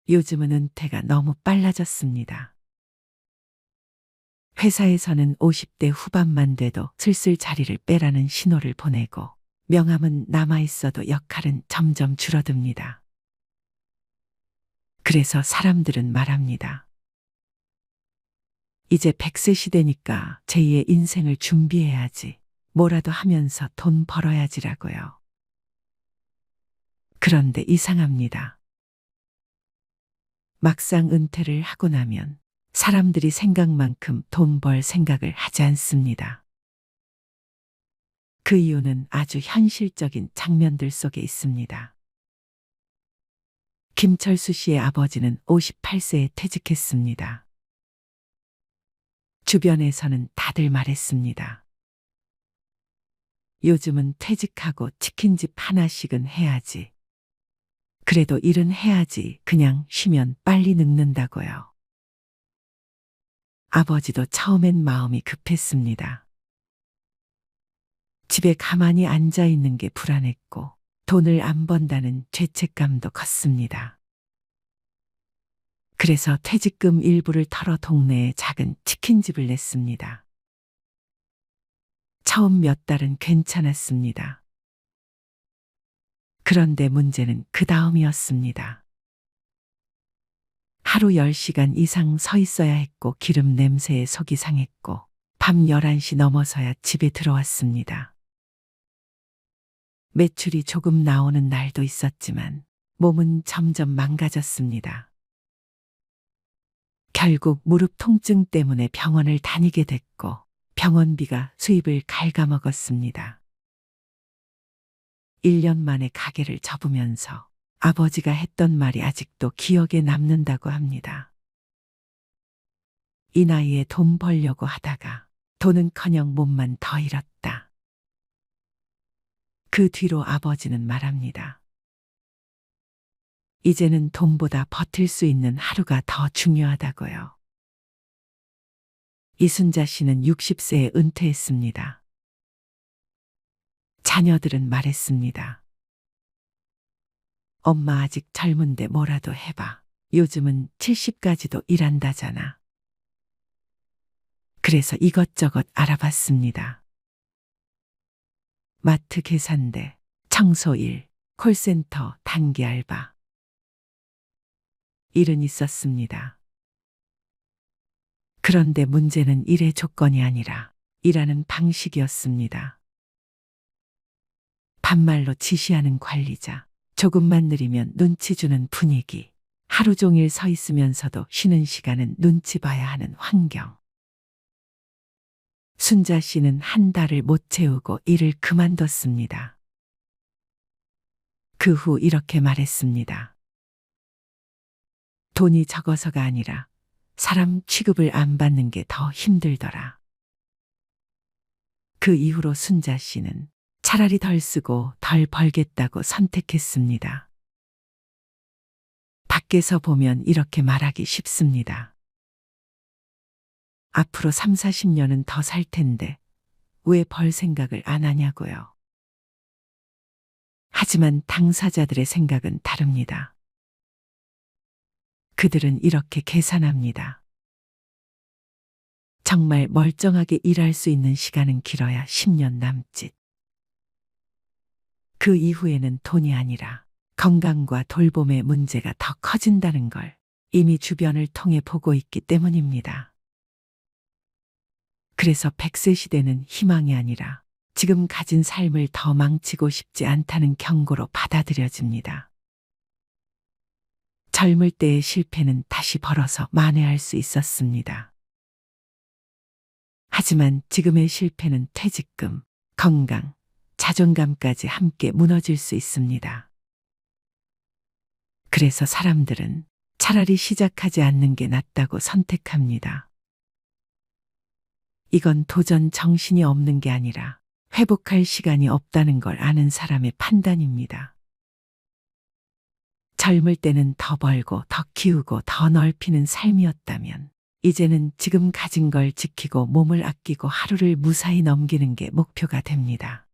요즘은 은퇴가 너무 빨라졌습니다. 회사에서는 50대 후반만 돼도 슬슬 자리를 빼라는 신호를 보내고 명함은 남아있어도 역할은 점점 줄어듭니다. 그래서 사람들은 말합니다. 이제 100세 시대니까 제2의 인생을 준비해야지. 뭐라도 하면서 돈 벌어야지라고요. 그런데 이상합니다. 막상 은퇴를 하고 나면 사람들이 생각만큼 돈 벌 생각을 하지 않습니다. 그 이유는 아주 현실적인 장면들 속에 있습니다. 김철수 씨의 아버지는 58세에 퇴직했습니다. 주변에서는 다들 말했습니다. 요즘은 퇴직하고 치킨집 하나씩은 해야지. 그래도 일은 해야지 그냥 쉬면 빨리 늙는다고요. 아버지도 처음엔 마음이 급했습니다. 집에 가만히 앉아 있는 게 불안했고 돈을 안 번다는 죄책감도 컸습니다. 그래서 퇴직금 일부를 털어 동네에 작은 치킨집을 냈습니다. 처음 몇 달은 괜찮았습니다. 그런데 문제는 그 다음이었습니다. 하루 10시간 이상 서 있어야 했고 기름 냄새에 속이 상했고 밤 11시 넘어서야 집에 들어왔습니다. 매출이 조금 나오는 날도 있었지만 몸은 점점 망가졌습니다. 결국 무릎 통증 때문에 병원을 다니게 됐고 병원비가 수입을 갉아먹었습니다. 1년 만에 가게를 접으면서 아버지가 했던 말이 아직도 기억에 남는다고 합니다. 이 나이에 돈 벌려고 하다가 돈은커녕 몸만 더 잃었다. 그 뒤로 아버지는 말합니다. 이제는 돈보다 버틸 수 있는 하루가 더 중요하다고요. 이순자 씨는 60세에 은퇴했습니다. 자녀들은 말했습니다. 엄마 아직 젊은데 뭐라도 해봐. 요즘은 70까지도 일한다잖아. 그래서 이것저것 알아봤습니다. 마트 계산대, 청소일, 콜센터, 단기 알바. 일은 있었습니다. 그런데 문제는 일의 조건이 아니라 일하는 방식이었습니다. 반말로 지시하는 관리자, 조금만 느리면 눈치 주는 분위기, 하루 종일 서 있으면서도 쉬는 시간은 눈치 봐야 하는 환경. 순자 씨는 한 달을 못 채우고 일을 그만뒀습니다. 그 후 이렇게 말했습니다. 돈이 적어서가 아니라 사람 취급을 안 받는 게 더 힘들더라. 그 이후로 순자 씨는 차라리 덜 쓰고 덜 벌겠다고 선택했습니다. 밖에서 보면 이렇게 말하기 쉽습니다. 앞으로 3, 40년은 더 살 텐데 왜 벌 생각을 안 하냐고요. 하지만 당사자들의 생각은 다릅니다. 그들은 이렇게 계산합니다. 정말 멀쩡하게 일할 수 있는 시간은 길어야 10년 남짓. 그 이후에는 돈이 아니라 건강과 돌봄의 문제가 더 커진다는 걸 이미 주변을 통해 보고 있기 때문입니다. 그래서 100세 시대는 희망이 아니라 지금 가진 삶을 더 망치고 싶지 않다는 경고로 받아들여집니다. 젊을 때의 실패는 다시 벌어서 만회할 수 있었습니다. 하지만 지금의 실패는 퇴직금, 건강, 자존감까지 함께 무너질 수 있습니다. 그래서 사람들은 차라리 시작하지 않는 게 낫다고 선택합니다. 이건 도전 정신이 없는 게 아니라 회복할 시간이 없다는 걸 아는 사람의 판단입니다. 젊을 때는 더 벌고 더 키우고 더 넓히는 삶이었다면 이제는 지금 가진 걸 지키고 몸을 아끼고 하루를 무사히 넘기는 게 목표가 됩니다.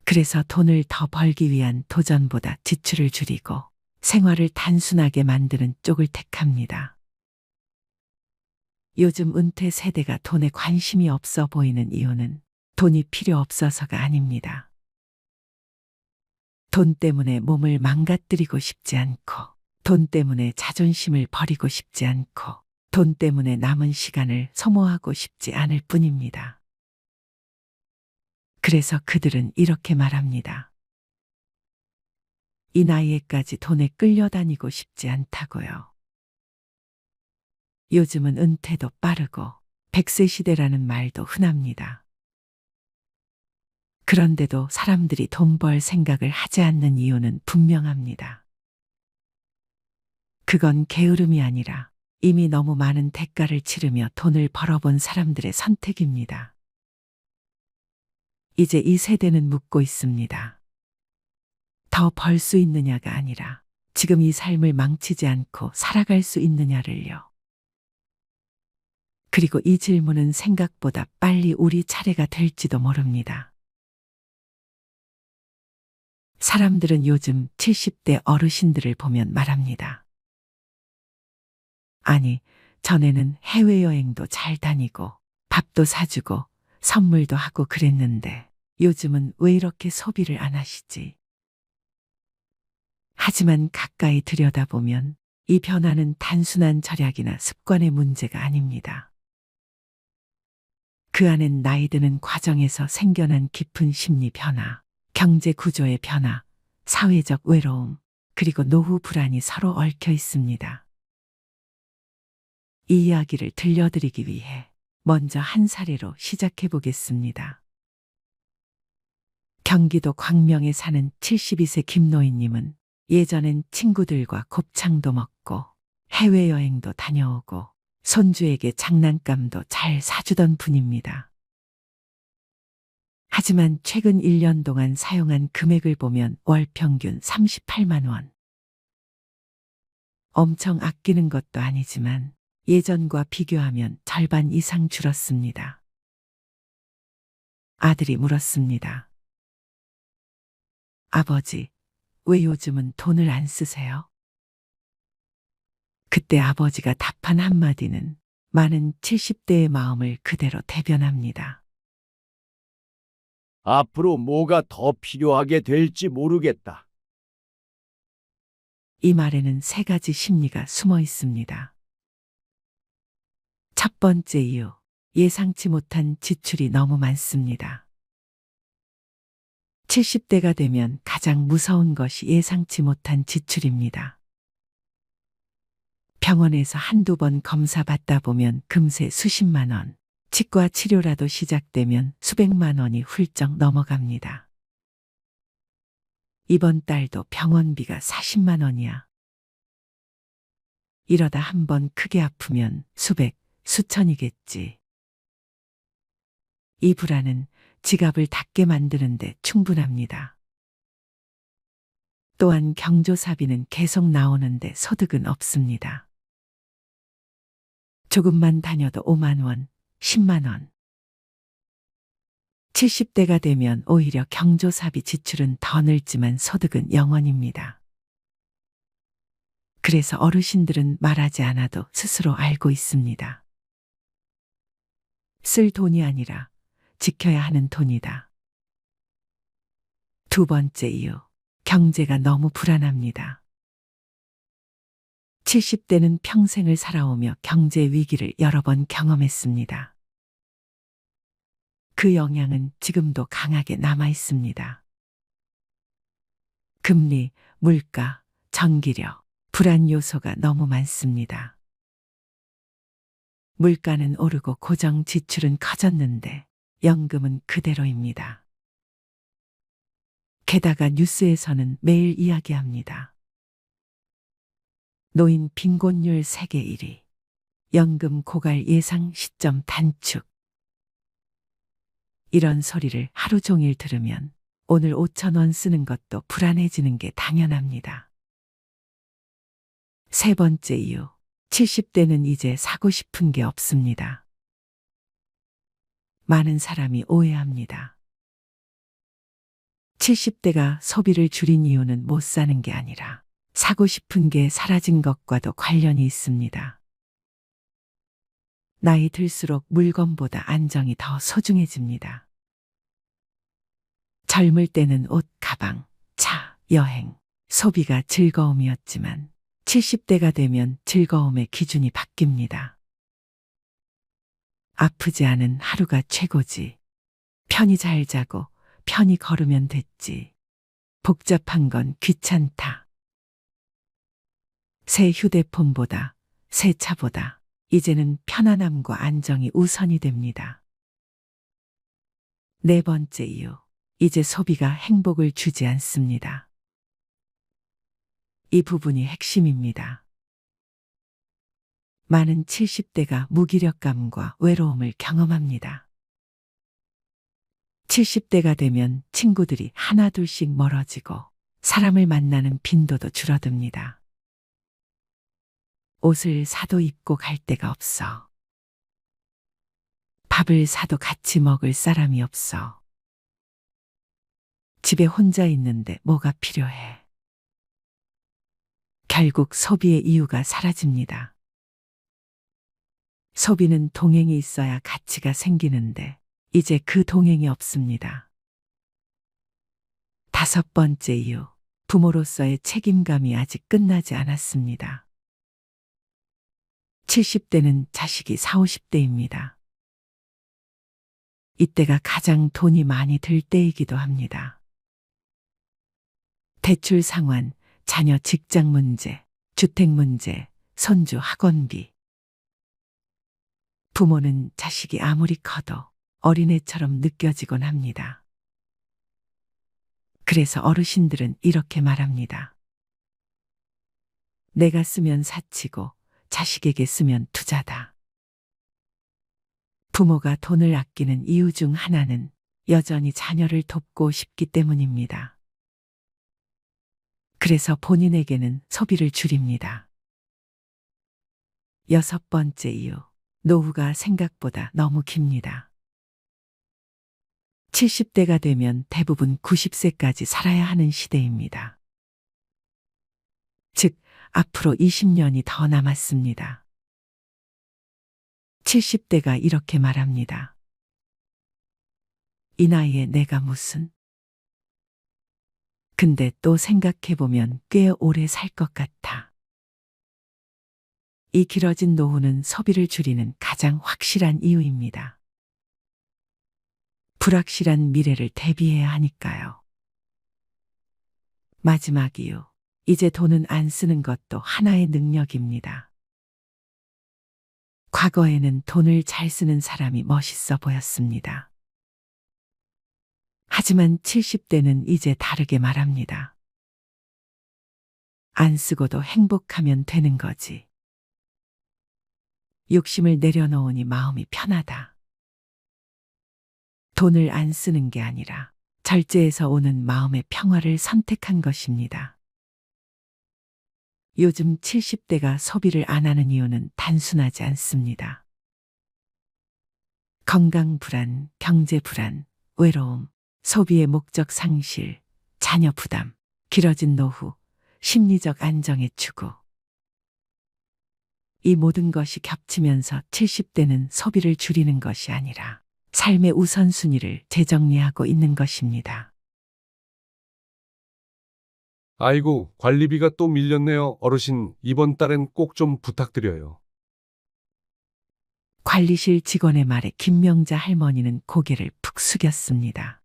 그래서 돈을 더 벌기 위한 도전보다 지출을 줄이고 생활을 단순하게 만드는 쪽을 택합니다. 요즘 은퇴 세대가 돈에 관심이 없어 보이는 이유는 돈이 필요 없어서가 아닙니다. 돈 때문에 몸을 망가뜨리고 싶지 않고, 돈 때문에 자존심을 버리고 싶지 않고, 돈 때문에 남은 시간을 소모하고 싶지 않을 뿐입니다. 그래서 그들은 이렇게 말합니다. 이 나이에까지 돈에 끌려다니고 싶지 않다고요. 요즘은 은퇴도 빠르고 100세 시대라는 말도 흔합니다. 그런데도 사람들이 돈 벌 생각을 하지 않는 이유는 분명합니다. 그건 게으름이 아니라 이미 너무 많은 대가를 치르며 돈을 벌어본 사람들의 선택입니다. 이제 이 세대는 묻고 있습니다. 더 벌 수 있느냐가 아니라 지금 이 삶을 망치지 않고 살아갈 수 있느냐를요. 그리고 이 질문은 생각보다 빨리 우리 차례가 될지도 모릅니다. 사람들은 요즘 70대 어르신들을 보면 말합니다. 아니, 전에는 해외여행도 잘 다니고 밥도 사주고 선물도 하고 그랬는데 요즘은 왜 이렇게 소비를 안 하시지? 하지만 가까이 들여다보면 이 변화는 단순한 절약이나 습관의 문제가 아닙니다. 그 안엔 나이 드는 과정에서 생겨난 깊은 심리 변화, 경제 구조의 변화, 사회적 외로움, 그리고 노후 불안이 서로 얽혀 있습니다. 이 이야기를 들려드리기 위해 먼저 한 사례로 시작해 보겠습니다. 경기도 광명에 사는 72세 김노인님은 예전엔 친구들과 곱창도 먹고 해외여행도 다녀오고 손주에게 장난감도 잘 사주던 분입니다. 하지만 최근 1년 동안 사용한 금액을 보면 월 평균 38만 원. 엄청 아끼는 것도 아니지만 예전과 비교하면 절반 이상 줄었습니다. 아들이 물었습니다. 아버지, 왜 요즘은 돈을 안 쓰세요? 그때 아버지가 답한 한마디는 많은 70대의 마음을 그대로 대변합니다. 앞으로 뭐가 더 필요하게 될지 모르겠다. 이 말에는 세 가지 심리가 숨어 있습니다. 첫 번째 이유, 예상치 못한 지출이 너무 많습니다. 70대가 되면 가장 무서운 것이 예상치 못한 지출입니다. 병원에서 한두 번 검사 받다 보면 금세 수십만 원, 치과 치료라도 시작되면 수백만 원이 훌쩍 넘어갑니다. 이번 달도 병원비가 40만 원이야. 이러다 한 번 크게 아프면 수백, 수천이겠지. 이 불안은 지갑을 닫게 만드는데 충분합니다. 또한 경조사비는 계속 나오는데 소득은 없습니다. 조금만 다녀도 5만 원, 10만 원. 70대가 되면 오히려 경조사비 지출은 더 늘지만 소득은 0원입니다. 그래서 어르신들은 말하지 않아도 스스로 알고 있습니다. 쓸 돈이 아니라 지켜야 하는 돈이다. 두 번째 이유, 경제가 너무 불안합니다. 70대는 평생을 살아오며 경제 위기를 여러 번 경험했습니다. 그 영향은 지금도 강하게 남아 있습니다. 금리, 물가, 전기료, 불안 요소가 너무 많습니다. 물가는 오르고 고정 지출은 커졌는데 연금은 그대로입니다. 게다가 뉴스에서는 매일 이야기합니다. 노인 빈곤율 세계 1위, 연금 고갈 예상 시점 단축. 이런 소리를 하루 종일 들으면 오늘 5천 원 쓰는 것도 불안해지는 게 당연합니다. 세 번째 이유, 70대는 이제 사고 싶은 게 없습니다. 많은 사람이 오해합니다. 70대가 소비를 줄인 이유는 못 사는 게 아니라 사고 싶은 게 사라진 것과도 관련이 있습니다. 나이 들수록 물건보다 안정이 더 소중해집니다. 젊을 때는 옷, 가방, 차, 여행, 소비가 즐거움이었지만 70대가 되면 즐거움의 기준이 바뀝니다. 아프지 않은 하루가 최고지. 편히 잘 자고 편히 걸으면 됐지. 복잡한 건 귀찮다. 새 휴대폰보다, 새 차보다 이제는 편안함과 안정이 우선이 됩니다. 네 번째 이유. 이제 소비가 행복을 주지 않습니다. 이 부분이 핵심입니다. 많은 70대가 무기력감과 외로움을 경험합니다. 70대가 되면 친구들이 하나둘씩 멀어지고 사람을 만나는 빈도도 줄어듭니다. 옷을 사도 입고 갈 데가 없어. 밥을 사도 같이 먹을 사람이 없어. 집에 혼자 있는데 뭐가 필요해. 결국 소비의 이유가 사라집니다. 소비는 동행이 있어야 가치가 생기는데 이제 그 동행이 없습니다. 다섯 번째 이유. 부모로서의 책임감이 아직 끝나지 않았습니다. 70대는 자식이 40, 50대입니다. 이때가 가장 돈이 많이 들 때이기도 합니다. 대출 상환, 자녀 직장 문제, 주택 문제, 손주 학원비. 부모는 자식이 아무리 커도 어린애처럼 느껴지곤 합니다. 그래서 어르신들은 이렇게 말합니다. 내가 쓰면 사치고 자식에게 쓰면 투자다. 부모가 돈을 아끼는 이유 중 하나는 여전히 자녀를 돕고 싶기 때문입니다. 그래서 본인에게는 소비를 줄입니다. 여섯 번째 이유. 노후가 생각보다 너무 깁니다. 70대가 되면 대부분 90세까지 살아야 하는 시대입니다. 즉, 앞으로 20년이 더 남았습니다. 70대가 이렇게 말합니다. 이 나이에 내가 무슨? 근데 또 생각해보면 꽤 오래 살 것 같아. 이 길어진 노후는 소비를 줄이는 가장 확실한 이유입니다. 불확실한 미래를 대비해야 하니까요. 마지막 이유. 이제 돈은 안 쓰는 것도 하나의 능력입니다. 과거에는 돈을 잘 쓰는 사람이 멋있어 보였습니다. 하지만 70대는 이제 다르게 말합니다. 안 쓰고도 행복하면 되는 거지. 욕심을 내려놓으니 마음이 편하다. 돈을 안 쓰는 게 아니라 절제에서 오는 마음의 평화를 선택한 것입니다. 요즘 70대가 소비를 안 하는 이유는 단순하지 않습니다. 건강 불안, 경제 불안, 외로움, 소비의 목적 상실, 자녀 부담, 길어진 노후, 심리적 안정의 추구. 이 모든 것이 겹치면서 70대는 소비를 줄이는 것이 아니라 삶의 우선순위를 재정리하고 있는 것입니다. 아이고, 관리비가 또 밀렸네요. 어르신, 이번 달엔 꼭 좀 부탁드려요. 관리실 직원의 말에 김명자 할머니는 고개를 푹 숙였습니다.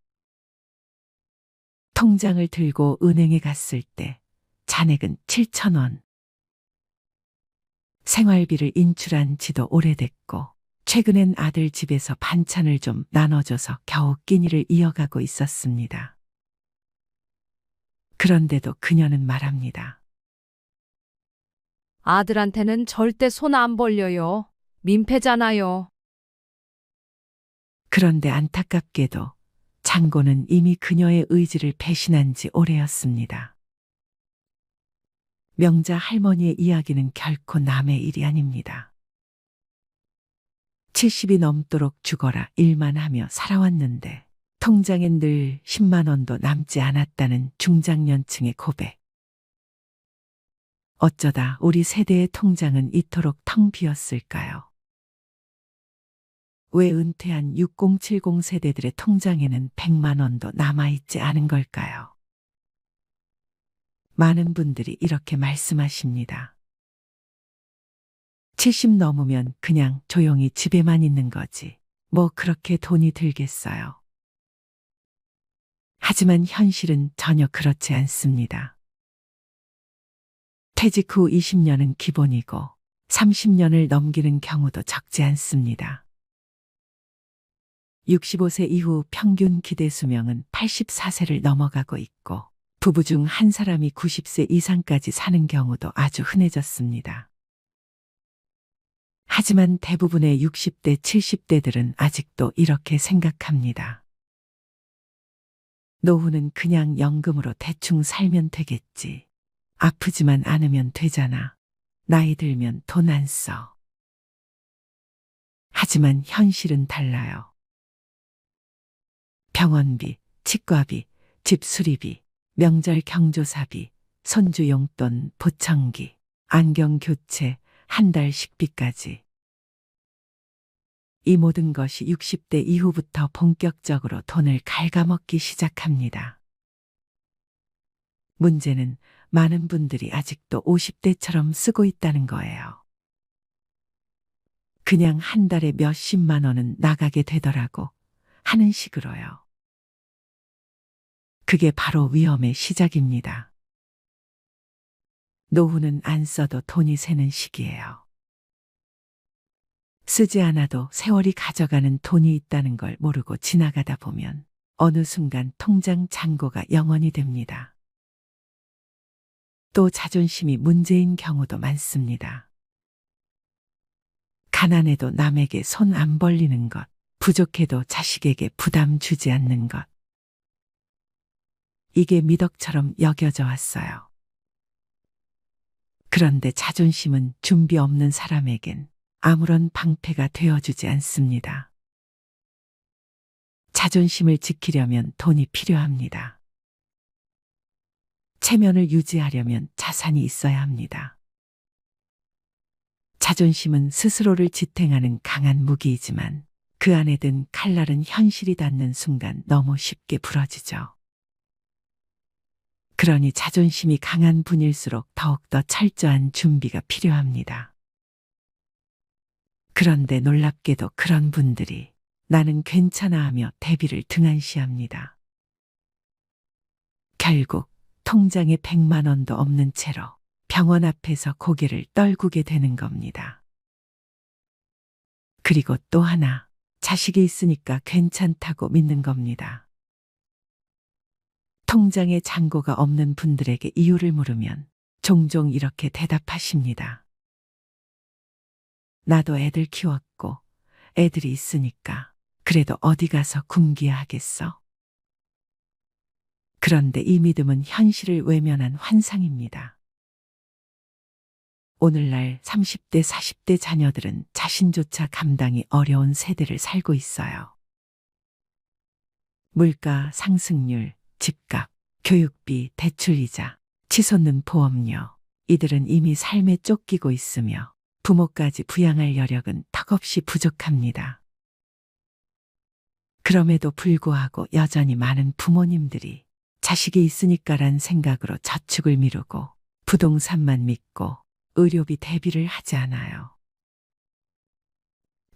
통장을 들고 은행에 갔을 때 잔액은 7,000원. 생활비를 인출한 지도 오래됐고 최근엔 아들 집에서 반찬을 좀 나눠줘서 겨우 끼니를 이어가고 있었습니다. 그런데도 그녀는 말합니다. 아들한테는 절대 손 안 벌려요. 민폐잖아요. 그런데 안타깝게도 장고는 이미 그녀의 의지를 배신한 지 오래였습니다. 명자 할머니의 이야기는 결코 남의 일이 아닙니다. 70이 넘도록 죽어라 일만 하며 살아왔는데 통장엔 늘 10만 원도 남지 않았다는 중장년층의 고백. 어쩌다 우리 세대의 통장은 이토록 텅 비었을까요? 왜 은퇴한 6070 세대들의 통장에는 100만 원도 남아있지 않은 걸까요? 많은 분들이 이렇게 말씀하십니다. 70 넘으면 그냥 조용히 집에만 있는 거지. 뭐 그렇게 돈이 들겠어요. 하지만 현실은 전혀 그렇지 않습니다. 퇴직 후 20년은 기본이고 30년을 넘기는 경우도 적지 않습니다. 65세 이후 평균 기대 수명은 84세를 넘어가고 있고 부부 중 한 사람이 90세 이상까지 사는 경우도 아주 흔해졌습니다. 하지만 대부분의 60대, 70대들은 아직도 이렇게 생각합니다. 노후는 그냥 연금으로 대충 살면 되겠지. 아프지만 않으면 되잖아. 나이 들면 돈 안 써. 하지만 현실은 달라요. 병원비, 치과비, 집 수리비, 명절 경조사비, 손주 용돈, 보청기, 안경 교체, 한 달 식비까지. 이 모든 것이 60대 이후부터 본격적으로 돈을 갉아먹기 시작합니다. 문제는 많은 분들이 아직도 50대처럼 쓰고 있다는 거예요. 그냥 한 달에 몇십만 원은 나가게 되더라고 하는 식으로요. 그게 바로 위험의 시작입니다. 노후는 안 써도 돈이 새는 시기예요. 쓰지 않아도 세월이 가져가는 돈이 있다는 걸 모르고 지나가다 보면 어느 순간 통장 잔고가 0원이 됩니다. 또 자존심이 문제인 경우도 많습니다. 가난해도 남에게 손 안 벌리는 것, 부족해도 자식에게 부담 주지 않는 것. 이게 미덕처럼 여겨져 왔어요. 그런데 자존심은 준비 없는 사람에겐 아무런 방패가 되어주지 않습니다. 자존심을 지키려면 돈이 필요합니다. 체면을 유지하려면 자산이 있어야 합니다. 자존심은 스스로를 지탱하는 강한 무기이지만 그 안에 든 칼날은 현실이 닿는 순간 너무 쉽게 부러지죠. 그러니 자존심이 강한 분일수록 더욱더 철저한 준비가 필요합니다. 그런데 놀랍게도 그런 분들이 나는 괜찮아 하며 대비를 등한시합니다. 결국 통장에 100만 원도 없는 채로 병원 앞에서 고개를 떨구게 되는 겁니다. 그리고 또 하나, 자식이 있으니까 괜찮다고 믿는 겁니다. 통장에 잔고가 없는 분들에게 이유를 물으면 종종 이렇게 대답하십니다. 나도 애들 키웠고 애들이 있으니까 그래도 어디 가서 굶기야 하겠어? 그런데 이 믿음은 현실을 외면한 환상입니다. 오늘날 30대, 40대 자녀들은 자신조차 감당이 어려운 세대를 살고 있어요. 물가 상승률, 집값, 교육비, 대출이자, 치솟는 보험료, 이들은 이미 삶에 쫓기고 있으며 부모까지 부양할 여력은 턱없이 부족합니다. 그럼에도 불구하고 여전히 많은 부모님들이 자식이 있으니까란 생각으로 저축을 미루고 부동산만 믿고 의료비 대비를 하지 않아요.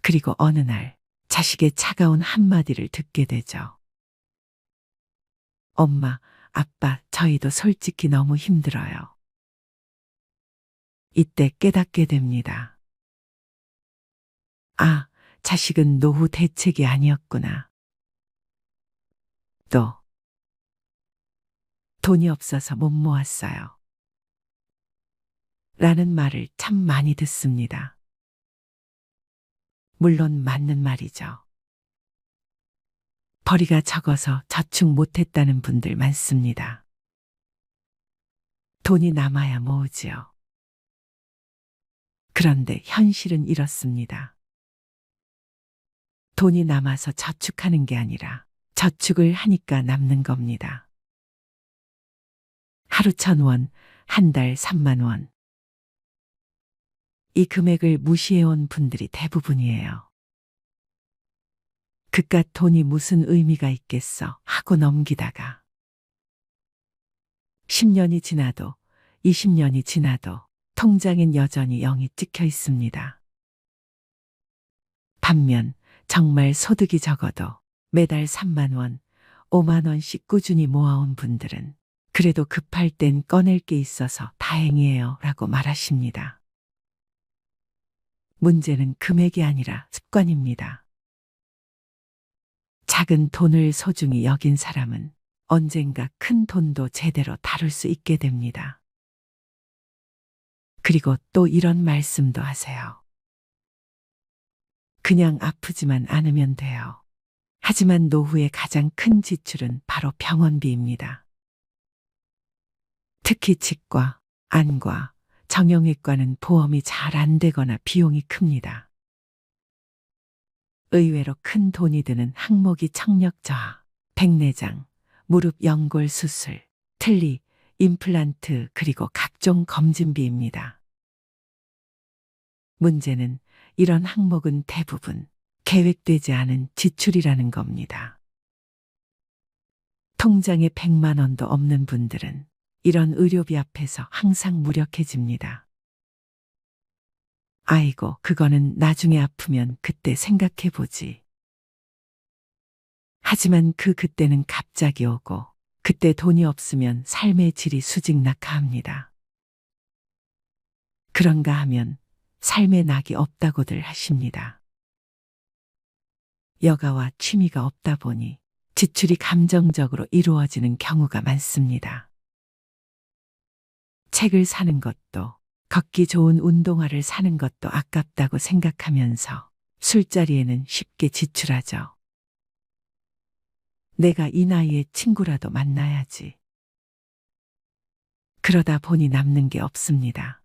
그리고 어느 날 자식의 차가운 한마디를 듣게 되죠. 엄마, 아빠, 저희도 솔직히 너무 힘들어요. 이때 깨닫게 됩니다. 아, 자식은 노후 대책이 아니었구나. 또, 돈이 없어서 못 모았어요. 라는 말을 참 많이 듣습니다. 물론 맞는 말이죠. 벌이가 적어서 저축 못했다는 분들 많습니다. 돈이 남아야 모으지요. 그런데 현실은 이렇습니다. 돈이 남아서 저축하는 게 아니라 저축을 하니까 남는 겁니다. 하루 1,000원, 한 달 3만 원, 이 금액을 무시해온 분들이 대부분이에요. 그깟 돈이 무슨 의미가 있겠어 하고 넘기다가 10년이 지나도 20년이 지나도 통장엔 여전히 0이 찍혀 있습니다. 반면 정말 소득이 적어도 매달 3만 원, 5만 원씩 꾸준히 모아온 분들은 그래도 급할 땐 꺼낼 게 있어서 다행이에요 라고 말하십니다. 문제는 금액이 아니라 습관입니다. 작은 돈을 소중히 여긴 사람은 언젠가 큰 돈도 제대로 다룰 수 있게 됩니다. 그리고 또 이런 말씀도 하세요. 그냥 아프지만 않으면 돼요. 하지만 노후의 가장 큰 지출은 바로 병원비입니다. 특히 치과, 안과, 정형외과는 보험이 잘 안 되거나 비용이 큽니다. 의외로 큰 돈이 드는 항목이 청력 저하, 백내장, 무릎 연골 수술, 틀니, 임플란트 그리고 각종 검진비입니다. 문제는 이런 항목은 대부분 계획되지 않은 지출이라는 겁니다. 통장에 100만 원도 없는 분들은 이런 의료비 앞에서 항상 무력해집니다. 아이고, 그거는 나중에 아프면 그때 생각해보지. 하지만 그때는 갑자기 오고 그때 돈이 없으면 삶의 질이 수직낙하합니다. 그런가 하면 삶의 낙이 없다고들 하십니다. 여가와 취미가 없다 보니 지출이 감정적으로 이루어지는 경우가 많습니다. 책을 사는 것도 걷기 좋은 운동화를 사는 것도 아깝다고 생각하면서 술자리에는 쉽게 지출하죠. 내가 이 나이에 친구라도 만나야지. 그러다 보니 남는 게 없습니다.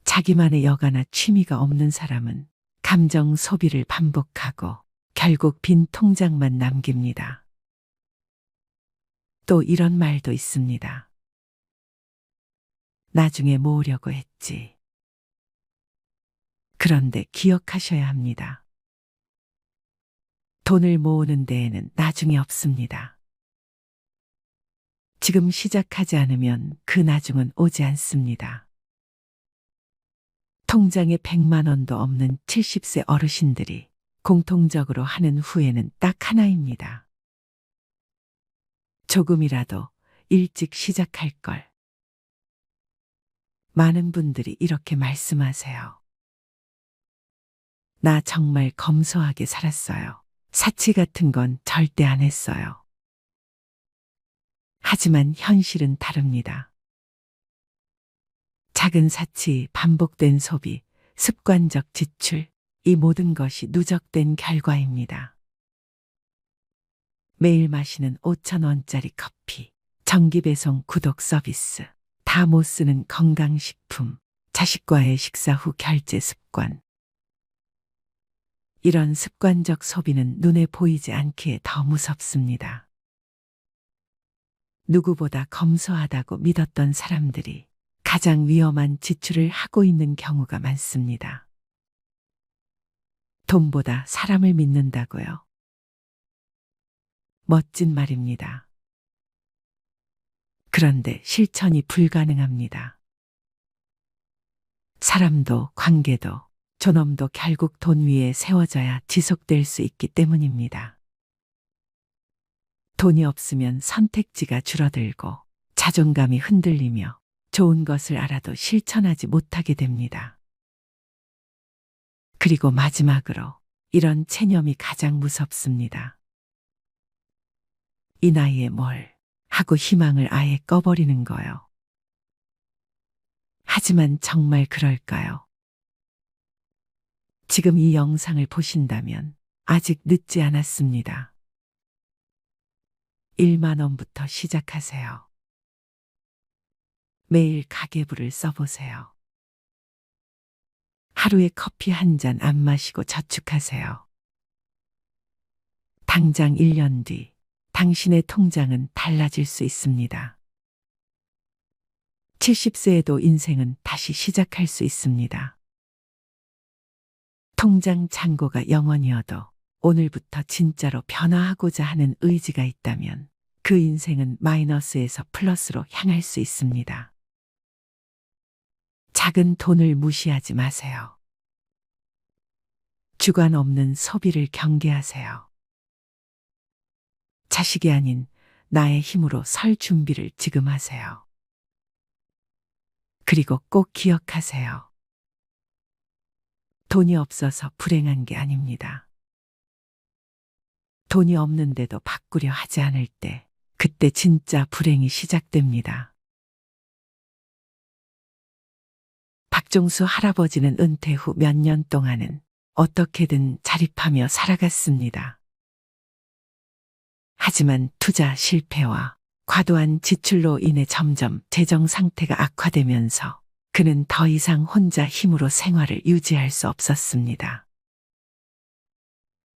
자기만의 여가나 취미가 없는 사람은 감정 소비를 반복하고 결국 빈 통장만 남깁니다. 또 이런 말도 있습니다. 나중에 모으려고 했지. 그런데 기억하셔야 합니다. 돈을 모으는 데에는 나중이 없습니다. 지금 시작하지 않으면 그 나중은 오지 않습니다. 통장에 100만 원도 없는 70세 어르신들이 공통적으로 하는 후회는 딱 하나입니다. 조금이라도 일찍 시작할 걸. 많은 분들이 이렇게 말씀하세요. 나 정말 검소하게 살았어요. 사치 같은 건 절대 안 했어요. 하지만 현실은 다릅니다. 작은 사치, 반복된 소비, 습관적 지출, 이 모든 것이 누적된 결과입니다. 매일 마시는 5,000원짜리 커피, 정기배송 구독 서비스, 다 못 쓰는 건강식품, 자식과의 식사 후 결제 습관. 이런 습관적 소비는 눈에 보이지 않기에 더 무섭습니다. 누구보다 검소하다고 믿었던 사람들이 가장 위험한 지출을 하고 있는 경우가 많습니다. 돈보다 사람을 믿는다고요? 멋진 말입니다. 그런데 실천이 불가능합니다. 사람도 관계도 존엄도 결국 돈 위에 세워져야 지속될 수 있기 때문입니다. 돈이 없으면 선택지가 줄어들고 자존감이 흔들리며 좋은 것을 알아도 실천하지 못하게 됩니다. 그리고 마지막으로 이런 체념이 가장 무섭습니다. 이 나이에 뭘 하고 희망을 아예 꺼버리는 거요. 하지만 정말 그럴까요? 지금 이 영상을 보신다면 아직 늦지 않았습니다. 1만 원부터 시작하세요. 매일 가계부를 써보세요. 하루에 커피 한 잔 안 마시고 저축하세요. 당장 1년 뒤 당신의 통장은 달라질 수 있습니다. 70세에도 인생은 다시 시작할 수 있습니다. 통장 잔고가 0원이어도 오늘부터 진짜로 변화하고자 하는 의지가 있다면 그 인생은 마이너스에서 플러스로 향할 수 있습니다. 작은 돈을 무시하지 마세요. 주관 없는 소비를 경계하세요. 자식이 아닌 나의 힘으로 설 준비를 지금 하세요. 그리고 꼭 기억하세요. 돈이 없어서 불행한 게 아닙니다. 돈이 없는데도 바꾸려 하지 않을 때, 그때 진짜 불행이 시작됩니다. 박종수 할아버지는 은퇴 후 몇 년 동안은 어떻게든 자립하며 살아갔습니다. 하지만 투자 실패와 과도한 지출로 인해 점점 재정 상태가 악화되면서 그는 더 이상 혼자 힘으로 생활을 유지할 수 없었습니다.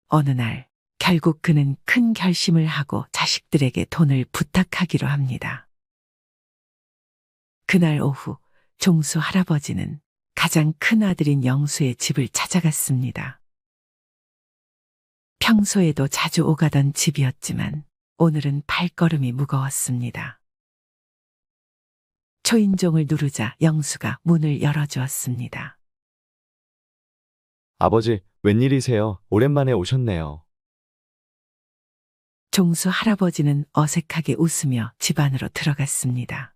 어느 날 결국 그는 큰 결심을 하고 자식들에게 돈을 부탁하기로 합니다. 그날 오후 종수 할아버지는 가장 큰 아들인 영수의 집을 찾아갔습니다. 평소에도 자주 오가던 집이었지만 오늘은 발걸음이 무거웠습니다. 초인종을 누르자 영수가 문을 열어주었습니다. 아버지, 웬일이세요? 오랜만에 오셨네요. 종수 할아버지는 어색하게 웃으며 집 안으로 들어갔습니다.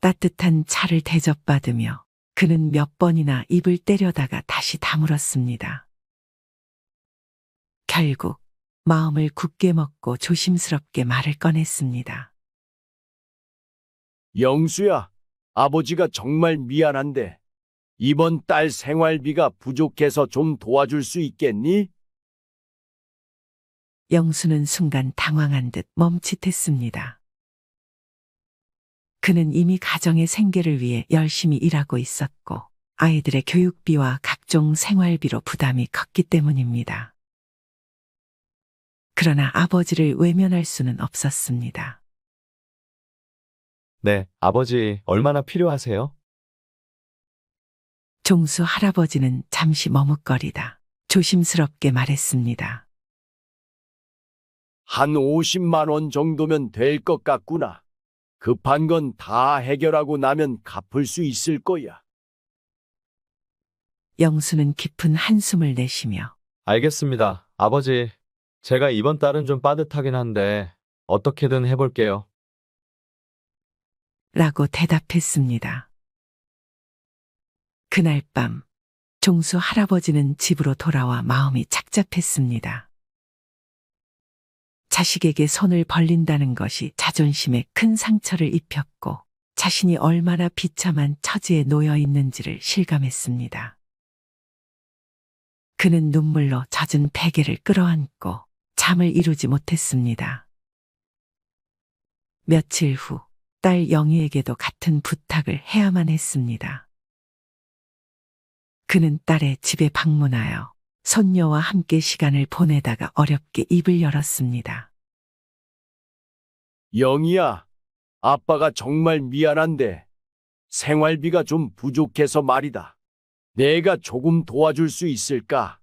따뜻한 차를 대접받으며 그는 몇 번이나 입을 때려다가 다시 다물었습니다. 결국 마음을 굳게 먹고 조심스럽게 말을 꺼냈습니다. 영수야, 아버지가 정말 미안한데 이번 달 생활비가 부족해서 좀 도와줄 수 있겠니? 영수는 순간 당황한 듯 멈칫했습니다. 그는 이미 가정의 생계를 위해 열심히 일하고 있었고 아이들의 교육비와 각종 생활비로 부담이 컸기 때문입니다. 그러나 아버지를 외면할 수는 없었습니다. 네, 아버지, 얼마나 필요하세요? 종수 할아버지는 잠시 머뭇거리다 조심스럽게 말했습니다. 한 50만 원 정도면 될 것 같구나. 급한 건 다 해결하고 나면 갚을 수 있을 거야. 영수는 깊은 한숨을 내쉬며 알겠습니다. 아버지, 제가 이번 달은 좀 빠듯하긴 한데 어떻게든 해볼게요. 라고 대답했습니다. 그날 밤 종수 할아버지는 집으로 돌아와 마음이 착잡했습니다. 자식에게 손을 벌린다는 것이 자존심에 큰 상처를 입혔고 자신이 얼마나 비참한 처지에 놓여 있는지를 실감했습니다. 그는 눈물로 젖은 베개를 끌어안고 잠을 이루지 못했습니다. 며칠 후 딸 영희에게도 같은 부탁을 해야만 했습니다. 그는 딸의 집에 방문하여 손녀와 함께 시간을 보내다가 어렵게 입을 열었습니다. 영희야, 아빠가 정말 미안한데 생활비가 좀 부족해서 말이다. 내가 조금 도와줄 수 있을까?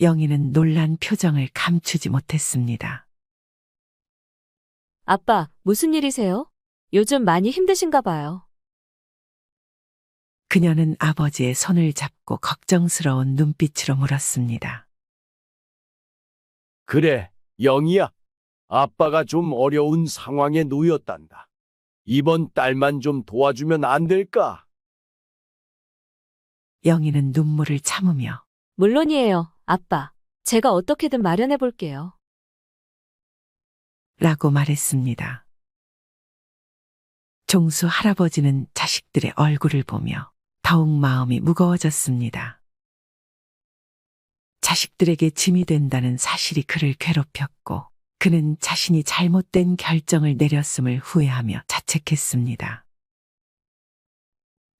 영희는 놀란 표정을 감추지 못했습니다. 아빠, 무슨 일이세요? 요즘 많이 힘드신가 봐요. 그녀는 아버지의 손을 잡고 걱정스러운 눈빛으로 물었습니다. 그래, 영희야. 아빠가 좀 어려운 상황에 놓였단다. 이번 달만 좀 도와주면 안 될까? 영희는 눈물을 참으며 물론이에요, 아빠. 제가 어떻게든 마련해 볼게요. 라고 말했습니다. 종수 할아버지는 자식들의 얼굴을 보며 더욱 마음이 무거워졌습니다. 자식들에게 짐이 된다는 사실이 그를 괴롭혔고 그는 자신이 잘못된 결정을 내렸음을 후회하며 자책했습니다.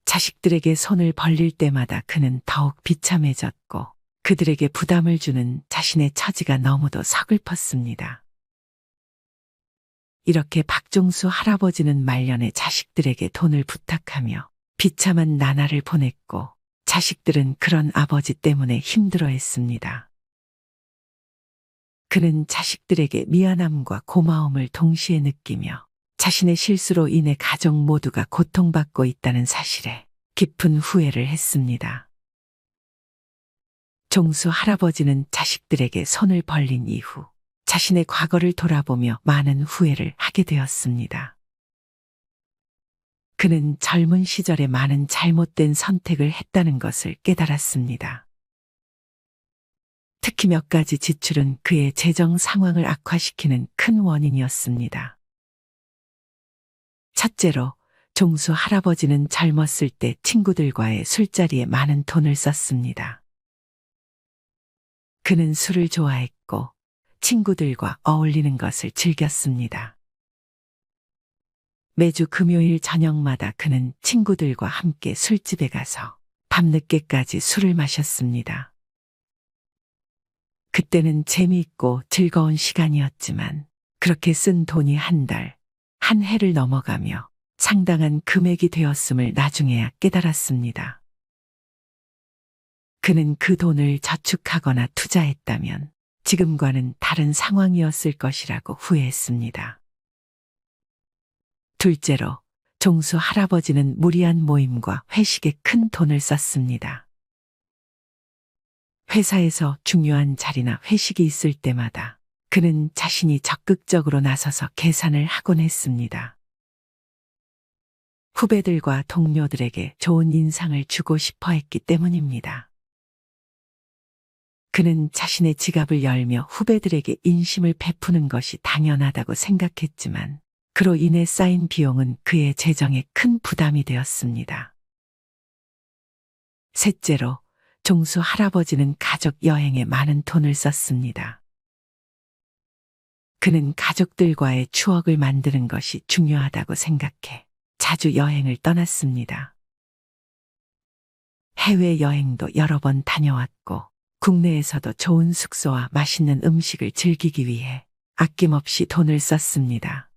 자식들에게 손을 벌릴 때마다 그는 더욱 비참해졌고 그들에게 부담을 주는 자신의 처지가 너무도 서글펐습니다. 이렇게 박종수 할아버지는 말년에 자식들에게 돈을 부탁하며 비참한 나날을 보냈고 자식들은 그런 아버지 때문에 힘들어했습니다. 그는 자식들에게 미안함과 고마움을 동시에 느끼며 자신의 실수로 인해 가족 모두가 고통받고 있다는 사실에 깊은 후회를 했습니다. 종수 할아버지는 자식들에게 손을 벌린 이후 자신의 과거를 돌아보며 많은 후회를 하게 되었습니다. 그는 젊은 시절에 많은 잘못된 선택을 했다는 것을 깨달았습니다. 특히 몇 가지 지출은 그의 재정 상황을 악화시키는 큰 원인이었습니다. 첫째로, 종수 할아버지는 젊었을 때 친구들과의 술자리에 많은 돈을 썼습니다. 그는 술을 좋아했고 친구들과 어울리는 것을 즐겼습니다. 매주 금요일 저녁마다 그는 친구들과 함께 술집에 가서 밤늦게까지 술을 마셨습니다. 그때는 재미있고 즐거운 시간이었지만 그렇게 쓴 돈이 한 해를 넘어가며 상당한 금액이 되었음을 나중에야 깨달았습니다. 그는 그 돈을 저축하거나 투자했다면 지금과는 다른 상황이었을 것이라고 후회했습니다. 둘째로, 종수 할아버지는 무리한 모임과 회식에 큰 돈을 썼습니다. 회사에서 중요한 자리나 회식이 있을 때마다 그는 자신이 적극적으로 나서서 계산을 하곤 했습니다. 후배들과 동료들에게 좋은 인상을 주고 싶어 했기 때문입니다. 그는 자신의 지갑을 열며 후배들에게 인심을 베푸는 것이 당연하다고 생각했지만 그로 인해 쌓인 비용은 그의 재정에 큰 부담이 되었습니다. 셋째로, 종수 할아버지는 가족 여행에 많은 돈을 썼습니다. 그는 가족들과의 추억을 만드는 것이 중요하다고 생각해 자주 여행을 떠났습니다. 해외여행도 여러 번 다녀왔고 국내에서도 좋은 숙소와 맛있는 음식을 즐기기 위해 아낌없이 돈을 썼습니다.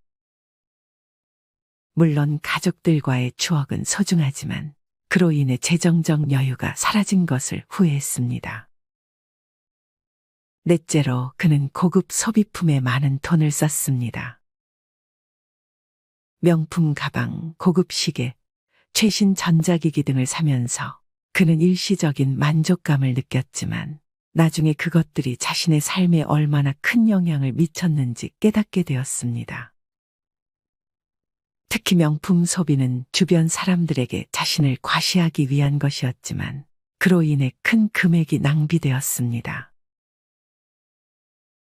물론 가족들과의 추억은 소중하지만 그로 인해 재정적 여유가 사라진 것을 후회했습니다. 넷째로, 그는 고급 소비품에 많은 돈을 썼습니다. 명품 가방, 고급 시계, 최신 전자기기 등을 사면서 그는 일시적인 만족감을 느꼈지만 나중에 그것들이 자신의 삶에 얼마나 큰 영향을 미쳤는지 깨닫게 되었습니다. 특히 명품 소비는 주변 사람들에게 자신을 과시하기 위한 것이었지만 그로 인해 큰 금액이 낭비되었습니다.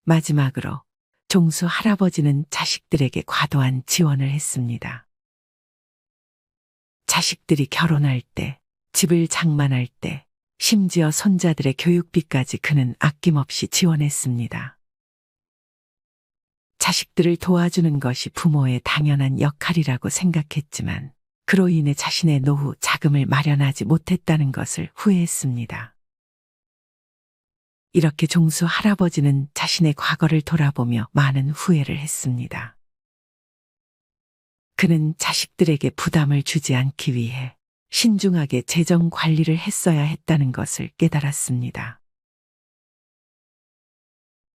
마지막으로 종수 할아버지는 자식들에게 과도한 지원을 했습니다. 자식들이 결혼할 때, 집을 장만할 때, 심지어 손자들의 교육비까지 그는 아낌없이 지원했습니다. 자식들을 도와주는 것이 부모의 당연한 역할이라고 생각했지만 그로 인해 자신의 노후 자금을 마련하지 못했다는 것을 후회했습니다. 이렇게 종수 할아버지는 자신의 과거를 돌아보며 많은 후회를 했습니다. 그는 자식들에게 부담을 주지 않기 위해 신중하게 재정 관리를 했어야 했다는 것을 깨달았습니다.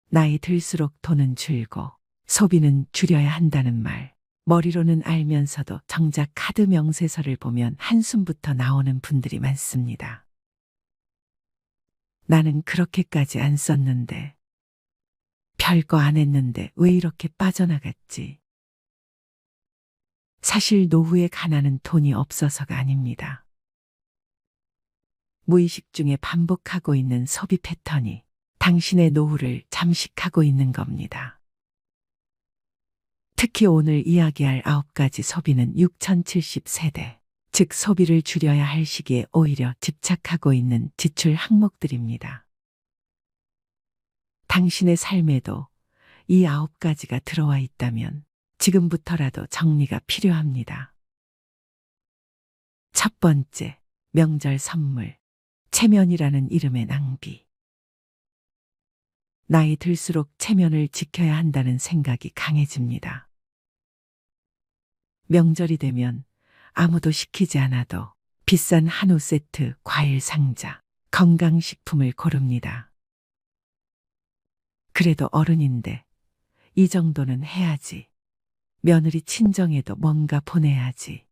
나이 들수록 돈은 줄고 소비는 줄여야 한다는 말, 머리로는 알면서도 정작 카드 명세서를 보면 한숨부터 나오는 분들이 많습니다. 나는 그렇게까지 안 썼는데, 별거 안 했는데 왜 이렇게 빠져나갔지? 사실 노후의 가난은 돈이 없어서가 아닙니다. 무의식 중에 반복하고 있는 소비 패턴이 당신의 노후를 잠식하고 있는 겁니다. 특히 오늘 이야기할 9가지 소비는 6070세대, 즉 소비를 줄여야 할 시기에 오히려 집착하고 있는 지출 항목들입니다. 당신의 삶에도 이 9가지가 들어와 있다면 지금부터라도 정리가 필요합니다. 첫 번째, 명절 선물, 체면이라는 이름의 낭비. 나이 들수록 체면을 지켜야 한다는 생각이 강해집니다. 명절이 되면 아무도 시키지 않아도 비싼 한우 세트, 과일 상자, 건강식품을 고릅니다. 그래도 어른인데 이 정도는 해야지. 며느리 친정에도 뭔가 보내야지.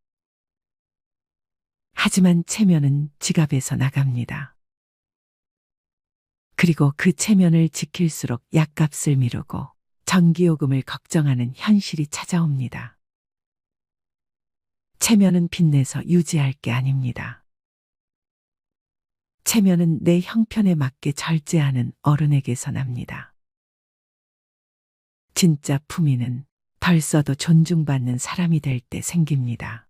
하지만 체면은 지갑에서 나갑니다. 그리고 그 체면을 지킬수록 약값을 미루고 전기요금을 걱정하는 현실이 찾아옵니다. 체면은 빚내서 유지할 게 아닙니다. 체면은 내 형편에 맞게 절제하는 어른에게서 납니다. 진짜 품위는 덜 써도 존중받는 사람이 될 때 생깁니다.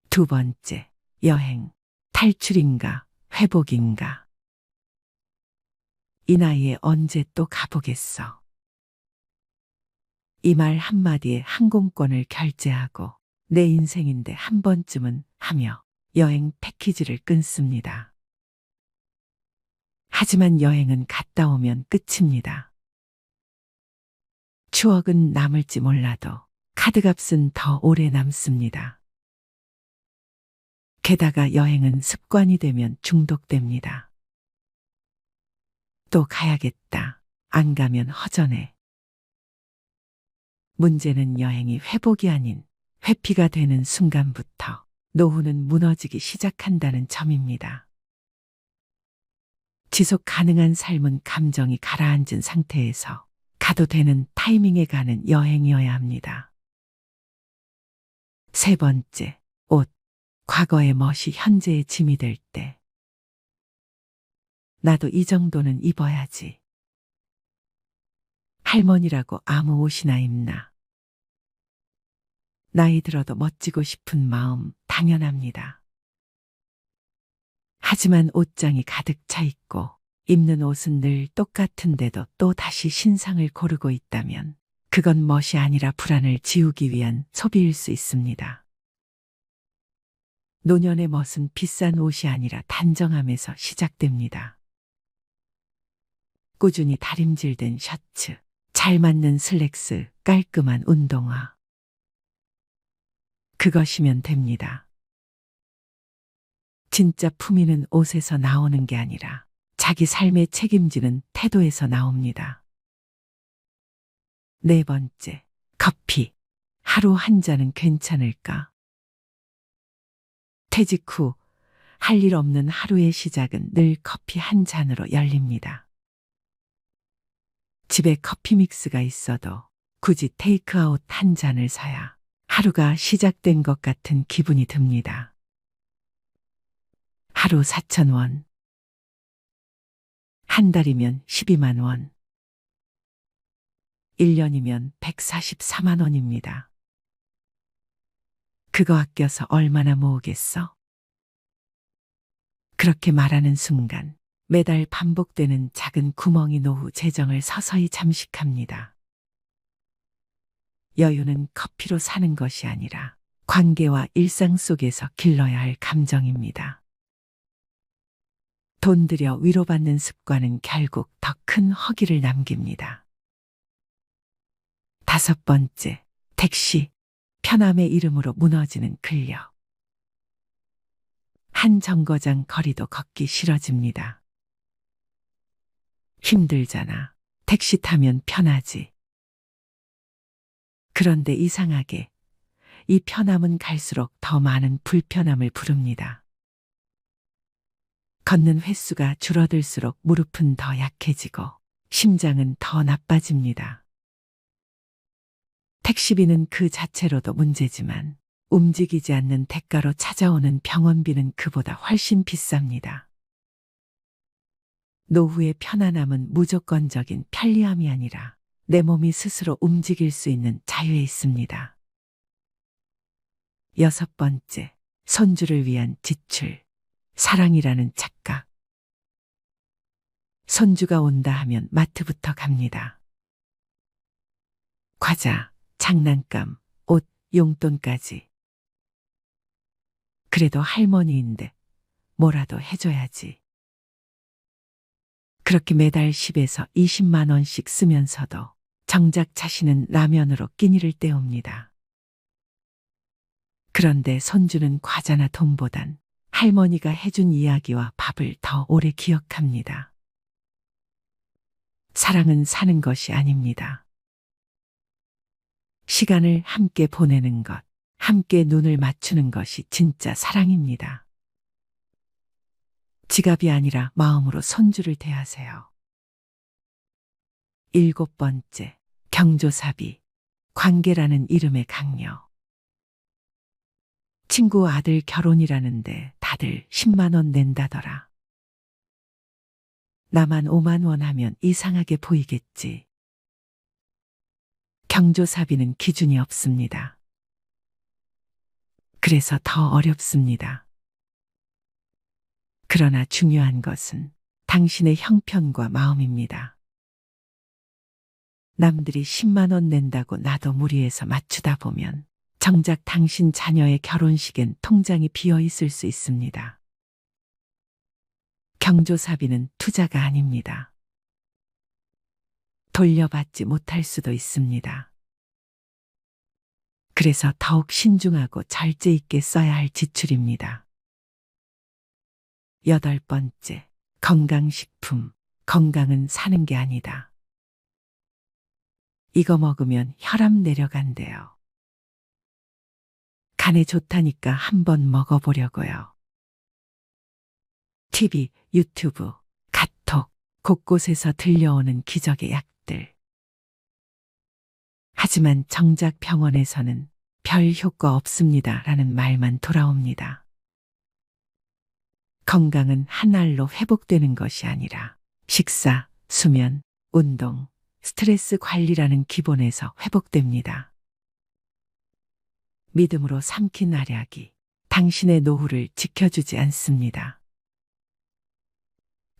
두 번째, 여행, 탈출인가, 회복인가. 이 나이에 언제 또 가보겠어. 이 말 한마디에 항공권을 결제하고 내 인생인데 한 번쯤은 하며 여행 패키지를 끊습니다. 하지만 여행은 갔다 오면 끝입니다. 추억은 남을지 몰라도 카드값은 더 오래 남습니다. 게다가 여행은 습관이 되면 중독됩니다. 또 가야겠다. 안 가면 허전해. 문제는 여행이 회복이 아닌 회피가 되는 순간부터 노후는 무너지기 시작한다는 점입니다. 지속 가능한 삶은 감정이 가라앉은 상태에서 가도 되는 타이밍에 가는 여행이어야 합니다. 세 번째, 옷. 과거의 멋이 현재의 짐이 될 때. 나도 이 정도는 입어야지. 할머니라고 아무 옷이나 입나. 나이 들어도 멋지고 싶은 마음 당연합니다. 하지만 옷장이 가득 차 있고 입는 옷은 늘 똑같은데도 또 다시 신상을 고르고 있다면 그건 멋이 아니라 불안을 지우기 위한 소비일 수 있습니다. 노년의 멋은 비싼 옷이 아니라 단정함에서 시작됩니다. 꾸준히 다림질된 셔츠, 잘 맞는 슬랙스, 깔끔한 운동화. 그것이면 됩니다. 진짜 품위는 옷에서 나오는 게 아니라 자기 삶에 책임지는 태도에서 나옵니다. 네 번째, 커피. 하루 한 잔은 괜찮을까? 퇴직 후 할 일 없는 하루의 시작은 늘 커피 한 잔으로 열립니다. 집에 커피 믹스가 있어도 굳이 테이크아웃 한 잔을 사야 하루가 시작된 것 같은 기분이 듭니다. 하루 4,000원. 한 달이면 12만 원. 1년이면 144만 원입니다. 그거 아껴서 얼마나 모으겠어? 그렇게 말하는 순간 매달 반복되는 작은 구멍이 노후 재정을 서서히 잠식합니다. 여유는 커피로 사는 것이 아니라 관계와 일상 속에서 길러야 할 감정입니다. 돈 들여 위로받는 습관은 결국 더 큰 허기를 남깁니다. 다섯 번째, 택시. 편함의 이름으로 무너지는 근력. 한 정거장 거리도 걷기 싫어집니다. 힘들잖아. 택시 타면 편하지. 그런데 이상하게 이 편함은 갈수록 더 많은 불편함을 부릅니다. 걷는 횟수가 줄어들수록 무릎은 더 약해지고 심장은 더 나빠집니다. 택시비는 그 자체로도 문제지만 움직이지 않는 대가로 찾아오는 병원비는 그보다 훨씬 비쌉니다. 노후의 편안함은 무조건적인 편리함이 아니라 내 몸이 스스로 움직일 수 있는 자유에 있습니다. 여섯 번째, 손주를 위한 지출. 사랑이라는 착각. 손주가 온다 하면 마트부터 갑니다. 과자, 장난감, 옷, 용돈까지. 그래도 할머니인데 뭐라도 해줘야지. 그렇게 매달 10에서 20만 원씩 쓰면서도 정작 자신은 라면으로 끼니를 때웁니다. 그런데 손주는 과자나 돈보단 할머니가 해준 이야기와 밥을 더 오래 기억합니다. 사랑은 사는 것이 아닙니다. 시간을 함께 보내는 것, 함께 눈을 맞추는 것이 진짜 사랑입니다. 지갑이 아니라 마음으로 손주를 대하세요. 7번째, 경조사비, 관계라는 이름의 강요. 친구 아들 결혼이라는데 다들 10만 원 낸다더라. 나만 5만 원 하면 이상하게 보이겠지. 경조사비는 기준이 없습니다. 그래서 더 어렵습니다. 그러나 중요한 것은 당신의 형편과 마음입니다. 남들이 10만 원 낸다고 나도 무리해서 맞추다 보면 정작 당신 자녀의 결혼식엔 통장이 비어 있을 수 있습니다. 경조사비는 투자가 아닙니다. 돌려받지 못할 수도 있습니다. 그래서 더욱 신중하고 절제 있게 써야 할 지출입니다. 8번째, 건강식품. 건강은 사는 게 아니다. 이거 먹으면 혈압 내려간대요. 간에 좋다니까 한번 먹어보려고요. TV, 유튜브, 카톡, 곳곳에서 들려오는 기적의 약들. 하지만 정작 병원에서는 별 효과 없습니다 라는 말만 돌아옵니다. 건강은 한 알로 회복되는 것이 아니라 식사, 수면, 운동, 스트레스 관리라는 기본에서 회복됩니다. 믿음으로 삼킨 알약이 당신의 노후를 지켜주지 않습니다.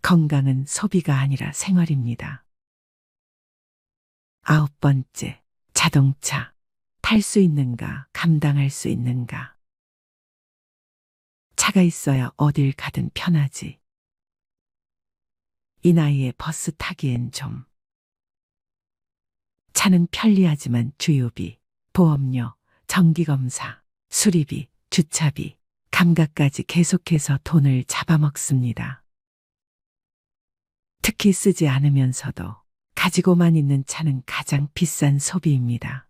건강은 소비가 아니라 생활입니다. 9번째, 자동차. 탈 수 있는가, 감당할 수 있는가. 차가 있어야 어딜 가든 편하지. 이 나이에 버스 타기엔 좀. 차는 편리하지만 주유비, 보험료, 정기검사, 수리비, 주차비, 감가까지 계속해서 돈을 잡아먹습니다. 특히 쓰지 않으면서도 가지고만 있는 차는 가장 비싼 소비입니다.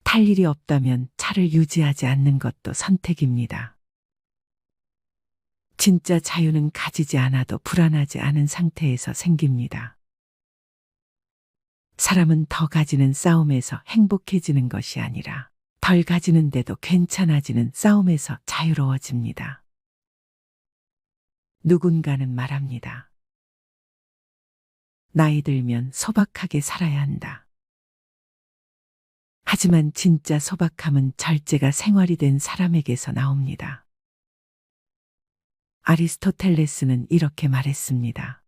탈 일이 없다면 차를 유지하지 않는 것도 선택입니다. 진짜 자유는 가지지 않아도 불안하지 않은 상태에서 생깁니다. 사람은 더 가지는 싸움에서 행복해지는 것이 아니라 덜 가지는데도 괜찮아지는 싸움에서 자유로워집니다. 누군가는 말합니다. 나이 들면 소박하게 살아야 한다. 하지만 진짜 소박함은 절제가 생활이 된 사람에게서 나옵니다. 아리스토텔레스는 이렇게 말했습니다.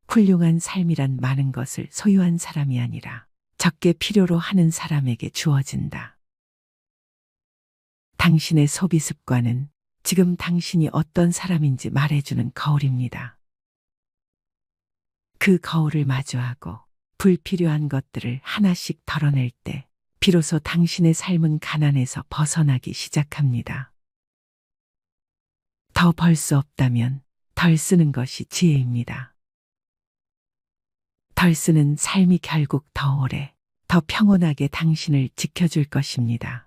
훌륭한 삶이란 많은 것을 소유한 사람이 아니라 적게 필요로 하는 사람에게 주어진다. 당신의 소비 습관은 지금 당신이 어떤 사람인지 말해주는 거울입니다. 그 거울을 마주하고 불필요한 것들을 하나씩 덜어낼 때 비로소 당신의 삶은 가난에서 벗어나기 시작합니다. 더 벌 수 없다면 덜 쓰는 것이 지혜입니다. 덜 쓰는 삶이 결국 더 오래, 더 평온하게 당신을 지켜줄 것입니다.